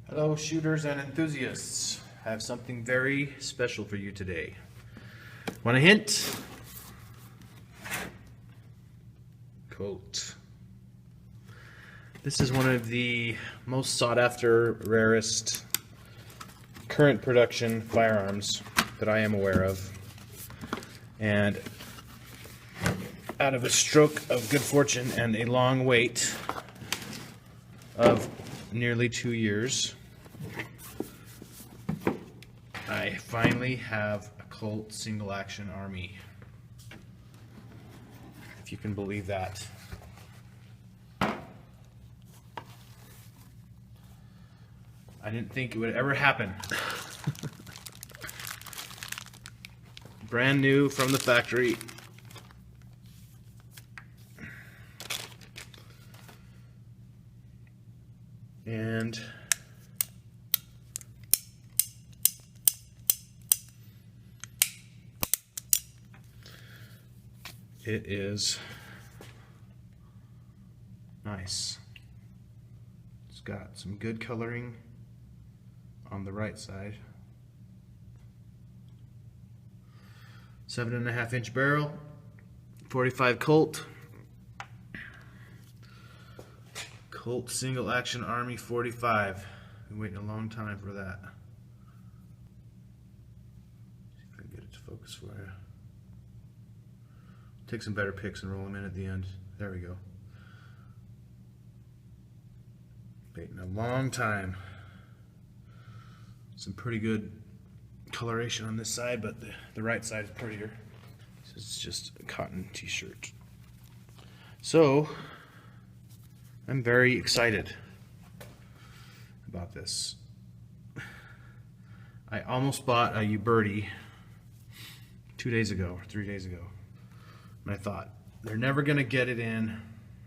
Hello shooters and enthusiasts. I have something very special for you today. Want a hint? Colt. This is one of the most sought after, rarest, current production firearms that I am aware of. And out of a stroke of good fortune and a long wait of nearly 2 years, I finally have a Colt single action army. If you can believe that. I didn't think it would ever happen. Brand new from the factory. And it is nice. It's got some good coloring on the right side. 7.5 inch barrel, 45 Colt. Colt single action army 45. Been waiting a long time for that. See if I can get it to focus for you. Take some better pics and roll them in at the end. There we go. Waiting a long time. Some pretty good coloration on this side, but the right side is prettier. This is just a cotton t-shirt. So, I'm very excited about this. I almost bought a Uberti 2 days ago, or 3 days ago. And I thought, they're never gonna get it in.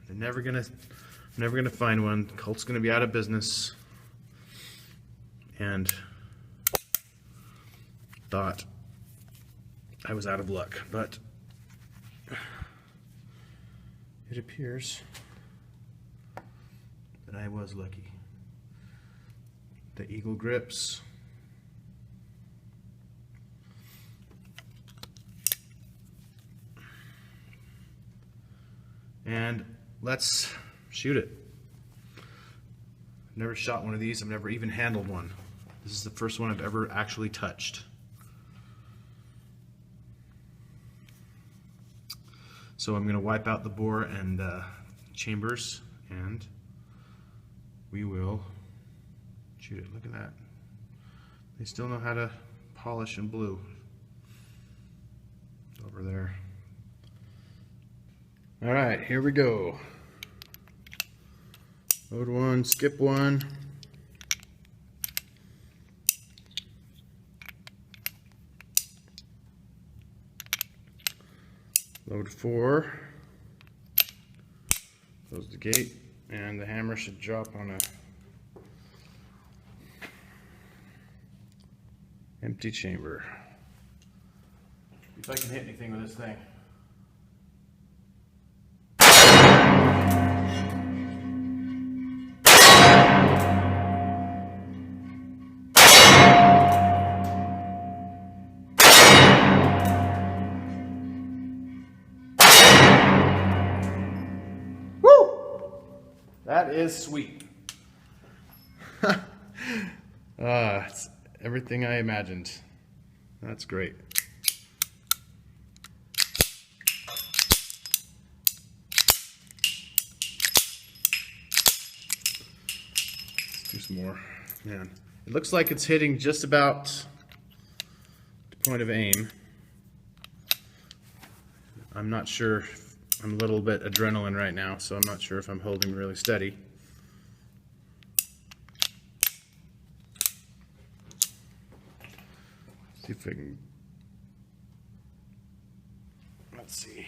I'm never gonna find one. Colt's gonna be out of business. And thought I was out of luck, but it appears that I was lucky. The eagle grips. And let's shoot it. I've never shot one of these. I've never even handled one. This is the first one I've ever actually touched. So I'm going to wipe out the bore and chambers, and we will shoot it. Look at that. They still know how to polish and blue over there. All right, here we go. Load one, skip one. Load 4. Close the gate, and the hammer should drop on a empty chamber. If I can hit anything with this thing. That is sweet. It's everything I imagined. That's great. Let's do some more. Man, it looks like it's hitting just about the point of aim. I'm not sure. I'm a little bit adrenaline right now, so I'm not sure if I'm holding really steady. See if I can. Let's see.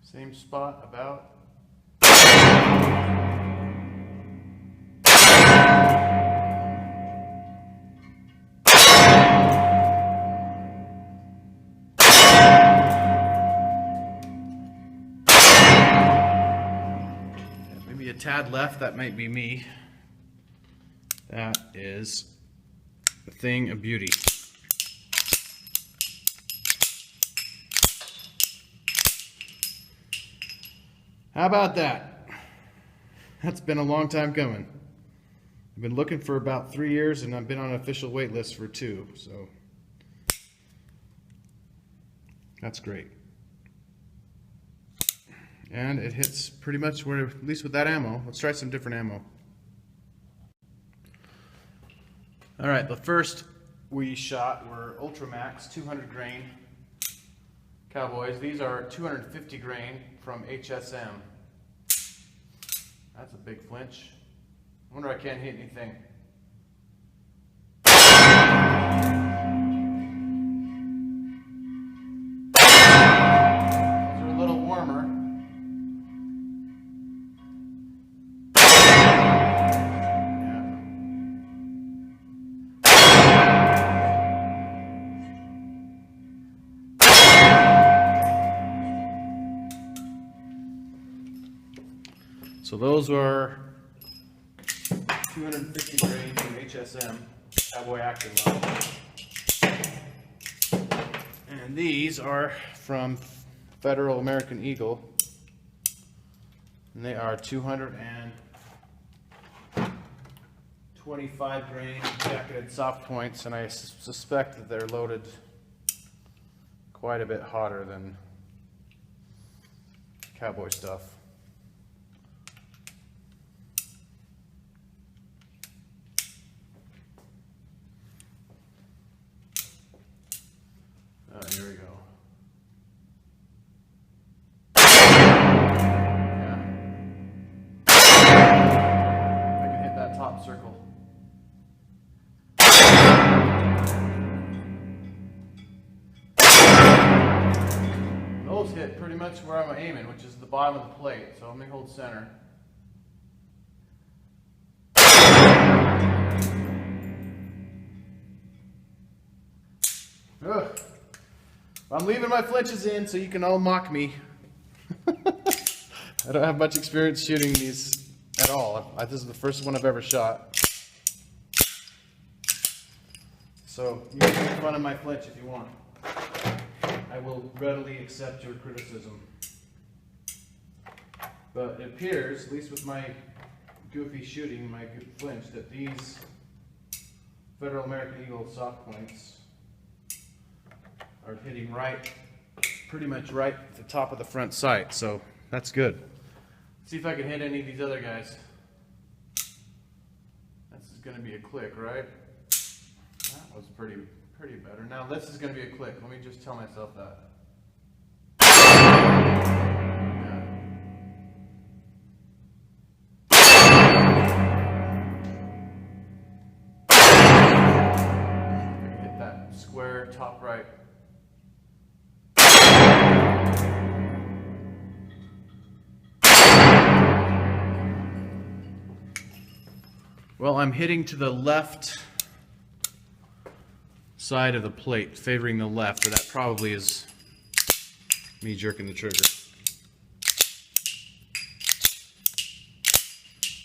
Same spot about. tad left, that might be me. That is a thing of beauty. How about that? That's been a long time coming. I've been looking for about 3 years, and I've been on an official wait list for 2, so that's great. And it hits pretty much where, at least with that ammo. Let's try some different ammo. All right, the first we shot were Ultramax 200 grain cowboys. These are 250 grain from HSM. That's a big flinch. I wonder I can't hit anything. These are a little warmer. So those were 250 grain from HSM Cowboy Active Line. And these are from Federal American Eagle. And they are 225 grain jacketed soft points, and I suspect that they're loaded quite a bit hotter than cowboy stuff. Here we go. Yeah. I can hit that top circle. Those hit pretty much where I'm aiming, which is the bottom of the plate. So let me hold center. Ugh. I'm leaving my flinches in so you can all mock me. I don't have much experience shooting these at all. This is the first one I've ever shot. So you can make fun of my flinch if you want. I will readily accept your criticism. But it appears, at least with my goofy shooting, my flinch, that these Federal American Eagle soft points are hitting pretty much right at the top of the front sight, so that's good. Let's see if I can hit any of these other guys. This is going to be a click, right? That was pretty better. Now this is going to be a click. Let me just tell myself that. Yeah. I can hit that square top right. Well, I'm hitting to the left side of the plate, favoring the left, but that probably is me jerking the trigger.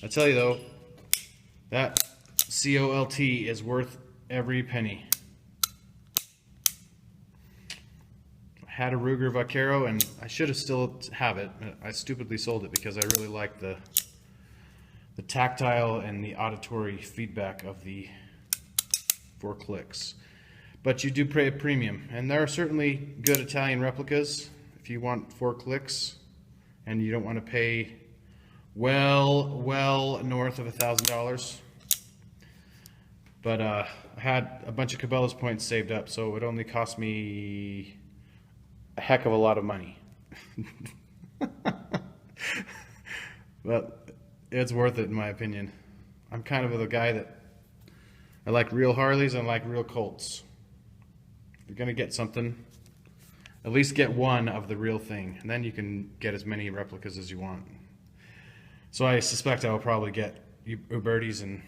I tell you though, that COLT is worth every penny. I had a Ruger Vaquero, and I should have still have it. I stupidly sold it because I really liked the tactile and the auditory feedback of the 4 clicks. But you do pay a premium, and there are certainly good Italian replicas if you want 4 clicks and you don't want to pay well north of $1,000. But I had a bunch of Cabela's points saved up, so it would only cost me a heck of a lot of money. But it's worth it in my opinion. I'm kind of a guy that I like real Harleys and I like real Colts. If you're going to get something, at least get one of the real thing, and then you can get as many replicas as you want. So I suspect I will probably get Ubertis and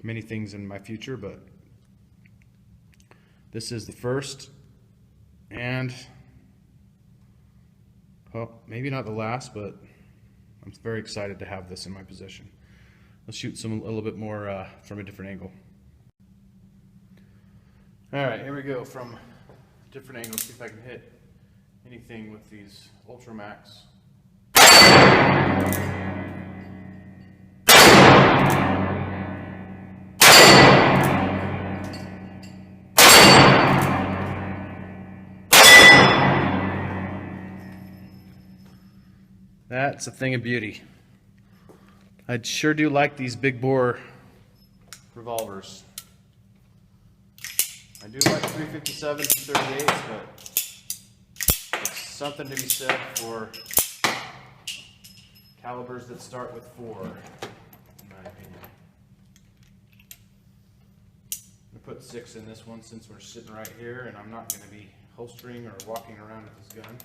many things in my future, but this is the first, and well, maybe not the last, but I'm very excited to have this in my possession. Let's shoot a little bit more from a different angle. All right, here we go from a different angle. See if I can hit anything with these Ultramax. That's a thing of beauty. I sure do like these big bore revolvers. I do like 357s and 38s, but it's something to be said for calibers that start with 4, in my opinion. I'm going to put 6 in this one since we're sitting right here and I'm not going to be holstering or walking around with this gun.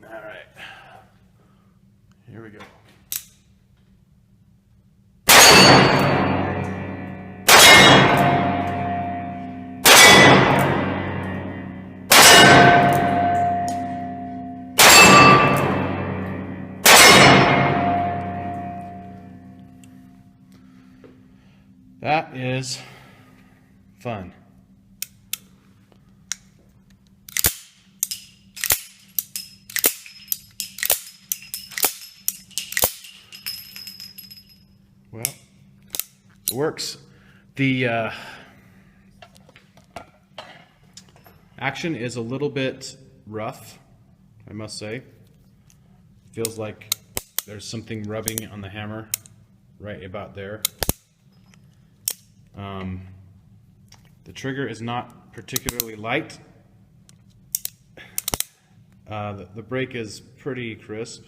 Alright, here we go. That is fun. Well, it works. The action is a little bit rough, I must say. Feels like there's something rubbing on the hammer right about there. The trigger is not particularly light. The brake is pretty crisp.